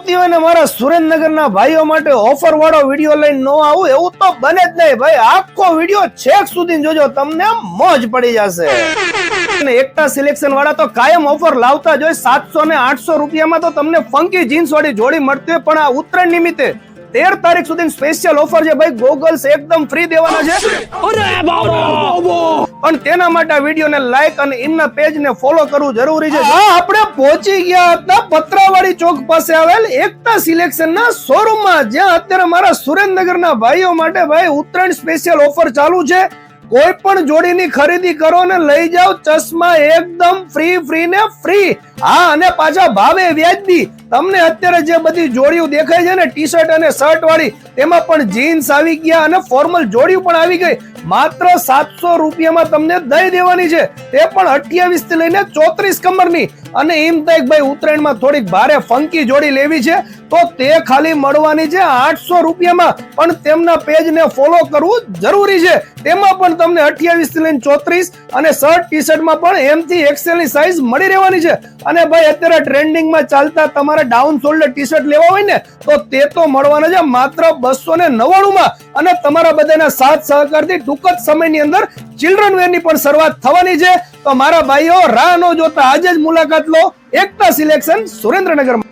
જોતી હોય ને મારા સુરેન્દ્રનગરના ભાઈઓ માટે ઓફર વાળો વિડીયો લઈને ન આવું એવું તો બને જ નહીં ભાઈ. આખો વિડીયો છેક સુધી જોજો, તમને મોજ પડી જશે. એકતા સિલેક્શન વાળા તો કાયમ ઓફર લાવતા જ હોય. 700 ને 800 રૂપિયામાં તો તમને ફંકી જીન્સ વાળી જોડી મળતી હોય, પણ આ ઉત્તરાયણ નિમિત્તે 13 તારીખ સુધી સ્પેશિયલ ઓફર છે ભાઈ. ગોગલ્સ એકદમ ફ્રી દેવાના છે. પણ તેના માટે આ વિડીયોને લાઈક અને એમના પેજને ફોલો કરવું જરૂરી છે. આપણે પહોંચી ગયા હતા પતરાવાડી ચોક પાસે આવેલ એકતા સિલેક્શનના શોરૂમમાં, જ્યાં અત્યારે મારા સુરેન્દ્રનગરના ભાઈઓ માટે ભાઈ ઉત્તરાયણ સ્પેશિયલ ઓફર ચાલુ છે. કોઈ પણ જોડીની ખરીદી કરો ને લઈ જાઓ ચશ્મા એકદમ ફ્રી ને ફ્રી. હા, અને પાછા ભાવે વ્યાજબી. તમને અત્યારે જે બધી જોડીઓ દેખાય છે ને ટી શર્ટ અને શર્ટ વાળી, તેમાં પણ જીન્સ આવી ગયા અને ફોર્મલ જોડીઓ પણ આવી ગઈ. માત્ર 700 રૂપિયામાં તમને દઈ દેવાની છે, તે પણ 28 થી લઈને 34 કમરની. અને એમ થાય ભાઈ ઉત્તરાયણમાં થોડીક ભારે ફંકી જોડી લેવી છે તો તે ખાલી મળવાની છે 800 રૂપિયામાં. પણ તેમના પેજને ફોલો કરવું જરૂરી છે. તેમાં પણ તમને 28 થી લઈને 34 અને શર્ટ ટી શર્ટમાં પણ M થી XL ની સાઈઝ મળી રહેવાની છે. અને ભાઈ અત્યારે ટ્રેન્ડિંગમાં ચાલતા તમારે ડાઉન શોલ્ડર ટી શર્ટ લેવા હોય ને તો તે તો મળવાના છે માત્ર 299 માં. અને તમારા બધાના સાથ સહકારથી ટૂંક જ સમયની અંદર ચિલ્ડ્રન વેર ની પણ શરૂઆત થવાની છે. તો મારા ભાઈઓ રાહ ન જોતા આજે જ મુલાકાત લો એકતા સિલેક્શન સુરેન્દ્રનગરમાં.